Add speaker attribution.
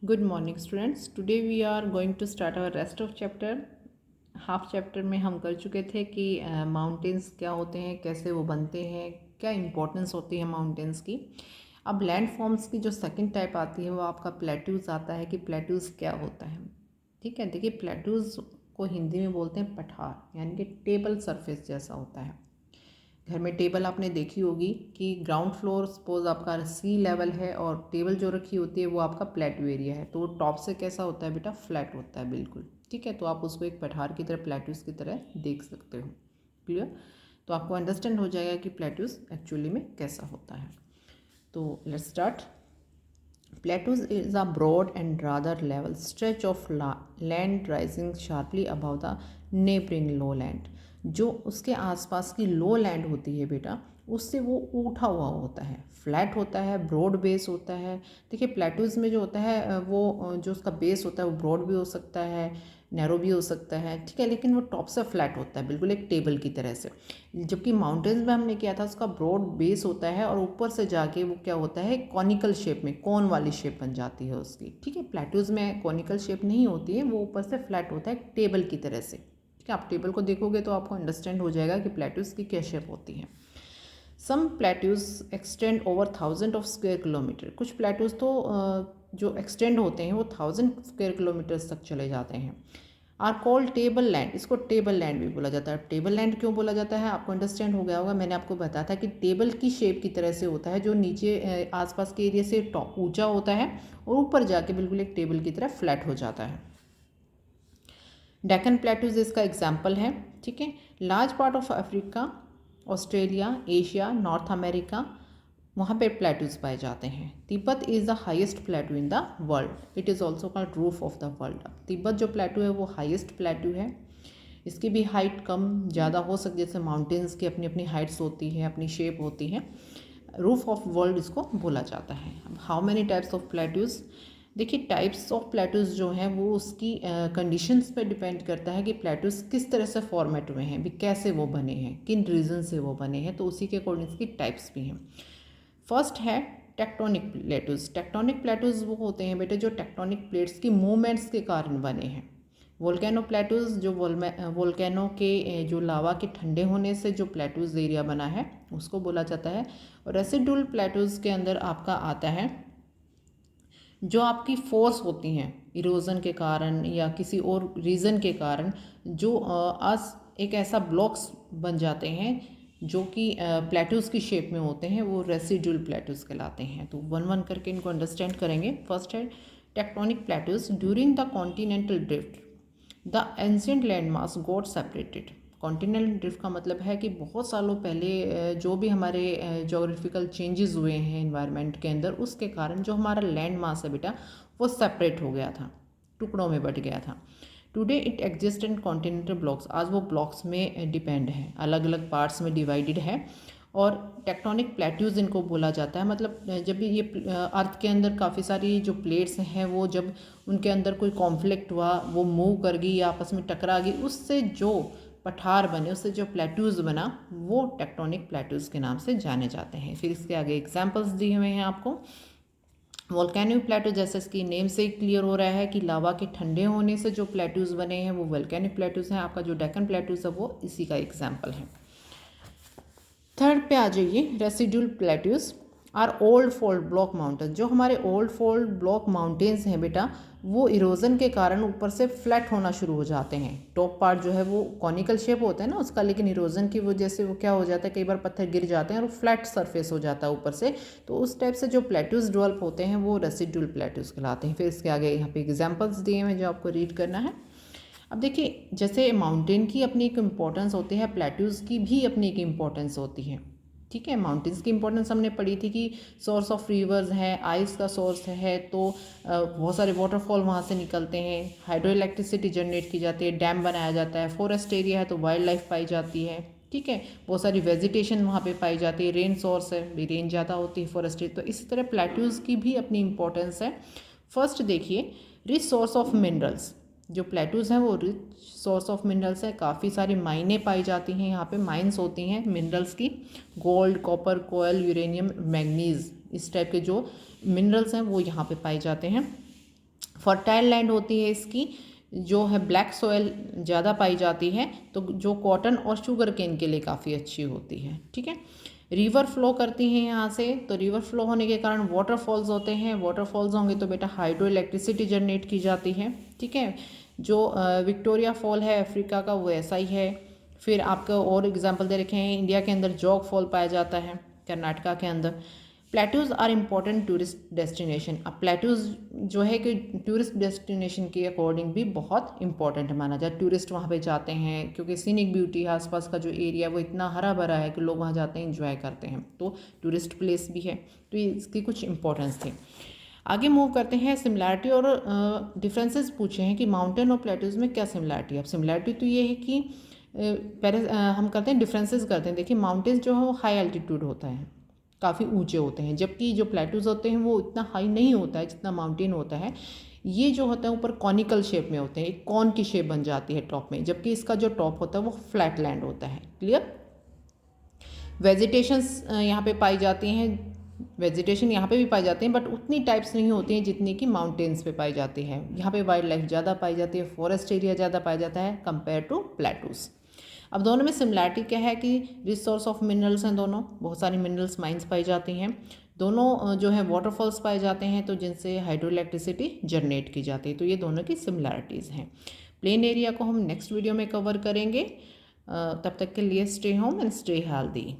Speaker 1: Good morning students. Today we are going to start our rest of chapter. Half chapter में हम कर चुके थे कि माउंटेन्स क्या होते हैं, कैसे वो बनते हैं, क्या इम्पोर्टेंस होती है माउंटेन्स की। अब लैंड फॉर्म्स की जो सेकंड टाइप आती है वो आपका प्लेट्यूज आता है कि प्लेट्यूज क्या होता है। ठीक है, देखिए प्लेट्यूज को हिंदी में बोलते हैं पठार, यानी कि टेबल सरफेस जैसा होता है। घर में टेबल आपने देखी होगी कि ग्राउंड फ्लोर सपोज आपका सी लेवल है और टेबल जो रखी होती है वो आपका प्लेट्यू एरिया है, तो वो टॉप से कैसा होता है बेटा, फ्लैट होता है बिल्कुल। ठीक है, तो आप उसको एक पठार की तरह, प्लेट्यूस की तरह देख सकते हो। क्लियर? तो आपको अंडरस्टैंड हो जाएगा कि प्लेट्यूस एक्चुअली में कैसा होता है। तो let's start. Plateaus is a broad and rather level stretch of land rising sharply above the neighboring lowland। जो उसके आसपास की लो लैंड होती है बेटा, उससे वो उठा हुआ होता है, फ्लैट होता है, ब्रॉड बेस होता है। देखिए प्लेट्यूज में जो होता है वो जो उसका बेस होता है वो ब्रॉड भी हो सकता है, नैरो भी हो सकता है। ठीक है, लेकिन वो टॉप से फ्लैट होता है बिल्कुल एक टेबल की तरह से। जबकि माउंटेन्स में हमने किया था उसका ब्रॉड बेस होता है और ऊपर से जाके वो क्या होता है, कॉनिकल शेप में, कॉन वाली शेप बन जाती है उसकी। ठीक है, प्लेट्यूज में कॉनिकल शेप नहीं होती है, वो ऊपर से फ्लैट होता है टेबल की तरह से। ठीक है, आप टेबल को देखोगे तो आपको अंडरस्टैंड हो जाएगा कि प्लेट्यूज की क्या शेप होती है। Some plateaus extend over 1000 of square kilometre. कुछ प्लेट्यूज तो जो एक्सटेंड होते हैं वो 1000 स्क्वायर किलोमीटर्स तक चले जाते हैं। आर कॉल्ड टेबल लैंड, इसको टेबल लैंड भी बोला जाता है। टेबल लैंड क्यों बोला जाता है आपको अंडरस्टैंड हो गया होगा। मैंने आपको बताया था कि टेबल की शेप की तरह से होता है, जो नीचे आसपास के एरिया से टॉप ऊंचा होता है और ऊपर जाके बिल्कुल एक टेबल की तरह फ्लैट हो जाता है। डेक्कन प्लेट्यूज इसका एग्जाम्पल है। ठीक है, large part of Africa, Australia, Asia, north America, वहाँ पे प्लेट्यूज पाए जाते हैं। Tibet is the highest plateau in the world, it is also called roof of the world. Tibet जो प्लेट्यू है वो हाईएस्ट प्लेट्यू है। इसकी भी हाइट कम ज़्यादा हो सकती है, जैसे माउंटेन्स की अपनी अपनी हाइट्स होती हैं, अपनी शेप होती है। रूफ ऑफ वर्ल्ड इसको बोला जाता है। How many types of plateaus, देखिए टाइप्स ऑफ प्लेट्यूज जो हैं वो उसकी कंडीशंस पे डिपेंड करता है कि प्लेट्यूज किस तरह से फॉर्मेट हुए हैं, भी कैसे वो बने हैं, किन रीज़न से वो बने हैं, तो उसी के अकॉर्डिंग इसकी टाइप्स भी हैं। फर्स्ट है टेक्टोनिक प्लेट्यूज। टेक्टोनिक प्लेट्यूज वो होते हैं बेटे जो टेक्टोनिक प्लेट्स की मूवमेंट्स के कारण बने हैं। वोल्केनो प्लेट्यूज, जो वोल्केनो के जो लावा के ठंडे होने से जो प्लेट्यूज एरिया बना है उसको बोला जाता है। और रेसिडुअल प्लेट्यूज के अंदर आपका आता है जो आपकी फोर्स होती हैं इरोजन के कारण या किसी और रीज़न के कारण, जो आज एक ऐसा ब्लॉक्स बन जाते हैं जो कि प्लेट्यूज की शेप में होते हैं, वो रेसिडुअल प्लेट्यूज कहलाते हैं। तो वन वन करके इनको अंडरस्टैंड करेंगे। फर्स्ट है tectonic plateaus. During the continental drift the ancient land mass got separated. Continental drift का मतलब है कि बहुत सालों पहले जो भी हमारे जोग्राफिकल चेंजेस हुए हैं एनवायरनमेंट के अंदर, उसके कारण जो हमारा लैंड मास है बेटा वो सेपरेट हो गया था, टुकड़ों में बट गया था। Today it exist in continental blocks, आज वो ब्लॉक्स में डिपेंड है, अलग अलग पार्ट्स में डिवाइडेड है। और टेक्टोनिक प्लेट्यूज इनको बोला जाता है। मतलब जब भी ये अर्थ के अंदर काफ़ी सारी जो प्लेट्स हैं वो जब उनके अंदर कोई कॉन्फ्लिक्ट हुआ, वो मूव कर गई या आपस में टकरा गई, उससे जो पठार बने, उससे जो प्लेट्यूज बना, वो टेक्टोनिक प्लेट्यूज के नाम से जाने जाते हैं। फिर इसके आगे एग्जाम्पल्स दिए हुए हैं आपको। वोल्केनिक प्लेट्यू, जैसे इसकी नेम से क्लियर हो रहा है कि लावा के ठंडे होने से जो प्लेट्यूज बने हैं वो वोल्केनिक प्लेट्यूज हैं। आपका जो डेक्कन प्लेट्यूज है वो इसी का एग्जाम्पल है। थर्ड पे आ जाइए, residual plateaus are old fold block mountain. जो हमारे ओल्ड फोल्ड ब्लॉक माउंटेन्स हैं बेटा, वो इरोजन के कारण ऊपर से फ्लैट होना शुरू हो जाते हैं। टॉप पार्ट जो है वो कॉनिकल शेप होता है ना उसका, लेकिन इरोजन की वजह से वो क्या हो जाता है, कई बार पत्थर गिर जाते हैं और फ्लैट सरफेस हो जाता है ऊपर से। तो उस टाइप से जो प्लेट्यूज डेवलप होते हैं वो रेसिडुअल प्लेट्यूज कहलाते हैं। फिर इसके आगे यहाँ पे एग्जाम्पल्स दिए हैं जो आपको रीड करना है। अब देखिए, जैसे माउंटेन की अपनी एक इम्पोर्टेंस होती है, प्लेट्यूज की भी अपनी एक इम्पोर्टेंस होती है। ठीक है, माउंटेन्स की इम्पोर्टेंस हमने पढ़ी थी कि सोर्स ऑफ रिवर्स है, आइस का सोर्स है, तो बहुत सारे वाटरफॉल वहाँ से निकलते हैं, हाइड्रो इलेक्ट्रिसिटी जनरेट की जाती है, डैम बनाया जाता है, फॉरेस्ट एरिया है तो वाइल्ड लाइफ पाई जाती है। ठीक है, बहुत सारी वेजिटेशन वहाँ पे पाई जाती है, रेन सोर्स है, भी रेन ज़्यादा होती है फॉरेस्ट एरिया। तो इसी तरह प्लेट्यूज की भी अपनी इम्पोर्टेंस है। फर्स्ट देखिए, रिच सोर्स ऑफ मिनरल्स। जो प्लेट्यूज हैं वो रिच सोर्स ऑफ मिनरल्स है, काफ़ी सारी माइनें पाई जाती हैं, यहाँ पे माइंस होती हैं मिनरल्स की, गोल्ड, कॉपर, कोयल, यूरेनियम, मैग्नीज, इस टाइप के जो मिनरल्स हैं वो यहाँ पे पाए जाते हैं। फर्टाइल लैंड होती है इसकी, जो है ब्लैक सॉयल ज़्यादा पाई जाती है, तो जो कॉटन और शुगर केन के लिए काफ़ी अच्छी होती है। ठीक है, रिवर फ्लो करती हैं यहाँ से, तो रिवर फ्लो होने के कारण वाटरफॉल्स होते हैं, वाटरफॉल्स होंगे तो बेटा हाइड्रो इलेक्ट्रिसिटी जनरेट की जाती है। ठीक है, जो विक्टोरिया फॉल है अफ्रीका का वो ऐसा ही है। फिर आपको और एग्जांपल दे रखे हैं, इंडिया के अंदर जॉग फॉल पाया जाता है, कर्नाटका के अंदर। Plateaus are important tourist destination. अब प्लेट्यूज़ जो है कि टूरिस्ट डेस्टिनेशन के अकॉर्डिंग भी बहुत इंपॉर्टेंट माना जाए, टूरिस्ट वहाँ पे जाते हैं क्योंकि सीनिक ब्यूटी आसपास का जो एरिया वो इतना हरा भरा है कि लोग वहाँ जाते हैं, इंजॉय करते हैं, तो टूरिस्ट प्लेस भी है, तो इसकी कुछ इंपॉर्टेंस थी। आगे मूव करते हैं, सिमिलैरिटी और डिफरेंसेस पूछे हैं कि माउंटेन और प्लेट्यूज़ में क्या सिमिलैरिटी है। अब सिमिलैरिटी तो ये है कि पहले हम करते हैं डिफरेंसेस करते हैं। देखिए माउंटेन्स जो है वो हाई एल्टीट्यूड होता है, काफ़ी ऊंचे होते हैं, जबकि जो प्लेट्यूज होते हैं वो इतना हाई नहीं होता है जितना माउंटेन होता है। ये जो होता है ऊपर कॉनिकल शेप में होते हैं, एक कॉन की शेप बन जाती है टॉप में, जबकि इसका जो टॉप होता है वो फ्लैट लैंड होता है। क्लियर। वेजिटेशंस यहाँ पे पाई जाती हैं, वेजिटेशन यहाँ पे भी पाई जाती हैं बट उतनी टाइप्स नहीं होती हैं जितनी कि माउंटेन्स पे पाई जाती है। यहाँ पे वाइल्ड लाइफ ज़्यादा पाई जाती है, फॉरेस्ट एरिया ज़्यादा पाया जाता है कंपेयर टू प्लेटूज। अब दोनों में सिमिलैरिटी क्या है कि रिसोर्स ऑफ मिनरल्स हैं, दोनों बहुत सारी मिनरल्स माइंस पाई जाती हैं, दोनों जो है वाटरफॉल्स पाए जाते हैं तो जिनसे हाइड्रो इलेक्ट्रिसिटी जनरेट की जाती है, तो ये दोनों की सिमिलैरिटीज़ हैं। प्लेन एरिया को हम नेक्स्ट वीडियो में कवर करेंगे। तब तक के लिए stay home and stay healthy.